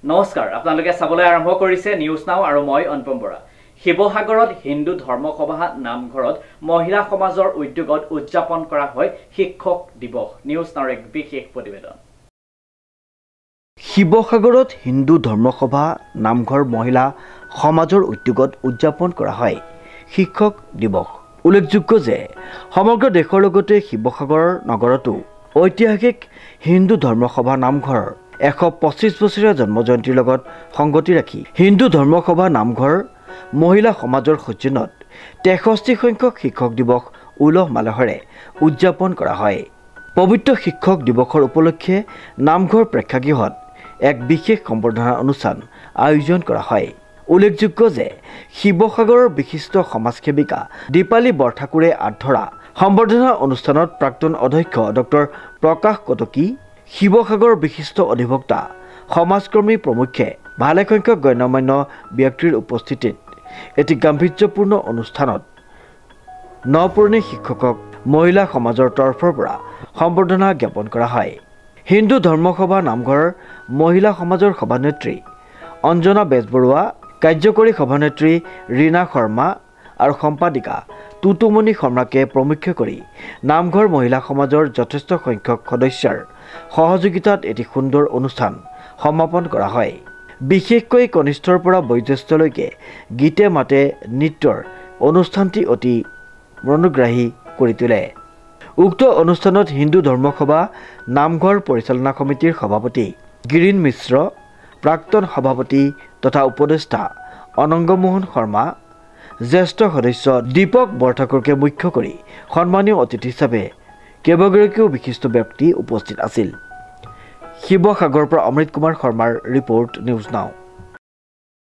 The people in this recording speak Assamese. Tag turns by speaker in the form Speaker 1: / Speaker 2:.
Speaker 1: নমস্কাৰ আপোনালোকে চাবলৈ আৰম্ভ কৰিছে নিউজ নাও আৰু মই অনুপম বৰা শিৱসাগৰত হিন্দু ধৰ্মসভা নামঘৰত মহিলা সমাজৰ উদ্যোগত উদযাপন কৰা হয় শিক্ষক দিৱস নিউজ নাওৰ এক বিশেষ প্ৰতিবেদন
Speaker 2: শিৱসাগৰত হিন্দু ধৰ্মসভা নামঘৰ মহিলা সমাজৰ উদ্যোগত উদযাপন কৰা হয় শিক্ষক দিৱস উল্লেখযোগ্য যে সমগ্ৰ দেশৰ লগতে শিৱসাগৰ নগৰতো ঐতিহাসিক হিন্দু ধৰ্মসভা নামঘৰ 125 বছৰীয়া জন্মজয়ন্তীৰ লগত সংগতি ৰাখি হিন্দু ধৰ্মসভা নামঘৰ মহিলা সমাজৰ সজ্জনত 63 সংখ্যক শিক্ষক দিৱস উলহ মালহেৰে উদযাপন কৰা হয় পবিত্ৰ শিক্ষক দিৱসৰ উপলক্ষে নামঘৰ প্ৰেক্ষাগৃহত এক বিশেষ সম্বৰ্ধনা অনুষ্ঠান আয়োজন কৰা হয় উল্লেখযোগ্য যে শিৱসাগৰৰ বিশিষ্ট সমাজসেৱিকা দীপালী বৰঠাকুৰে আধৰা সম্বৰ্ধনা অনুষ্ঠানত প্ৰাক্তন অধ্যক্ষ ডক্টৰ প্ৰকাশ কটকী শিৱসাগৰ বিশিষ্ট অধিবক্তা সমাজকৰ্মী প্ৰমুখ্যে ভালেসংখ্যক গণ্যমান্য ব্যক্তিৰ উপস্থিতিত এটি গাম্ভীৰ্যপূৰ্ণ অনুষ্ঠানত নপুৰণি শিক্ষকক মহিলা সমাজৰ তৰফৰ পৰা সম্বৰ্ধনা জ্ঞাপন কৰা হয় হিন্দু ধৰ্মসভা নামঘৰৰ মহিলা সমাজৰ সভানেত্ৰী অঞ্জনা বেজবৰুৱা কাৰ্যকৰী সভানেত্ৰী ৰীনা শৰ্মা আৰু সম্পাদিকা তুতুমণি শৰ্মাকে প্ৰমুখ্য কৰি নামঘৰ মহিলা সমাজৰ যথেষ্ট সংখ্যক সদস্যৰ সহযোগিতাত এটি সুন্দৰ অনুষ্ঠান সমাপন কৰা হয় বিশেষকৈ কনিষ্ঠৰ পৰা বয়োজ্যেষ্ঠলৈকে গীতে মাতে নৃত্যৰ অনুষ্ঠানটি অতি মনোগ্ৰাহী কৰি তোলে উক্ত অনুষ্ঠানত হিন্দু ধৰ্মসভা নামঘৰ পৰিচালনা সমিতিৰ সভাপতি গিৰীন মিশ্ৰ প্ৰাক্তন সভাপতি তথা উপদেষ্টা অনঙ্গমোহন শৰ্মা জ্যেষ্ঠ সদস্য দীপক বৰঠাকুৰকে মুখ্য কৰি সন্মানীয় অতিথি হিচাপে কেইবাগৰাকীও বিশিষ্ট ব্যক্তি উপস্থিত আছিল শিৱসাগৰৰ পৰা অমৃত কুমাৰ শৰ্মাৰ ৰিপৰ্ট নিউজ নাও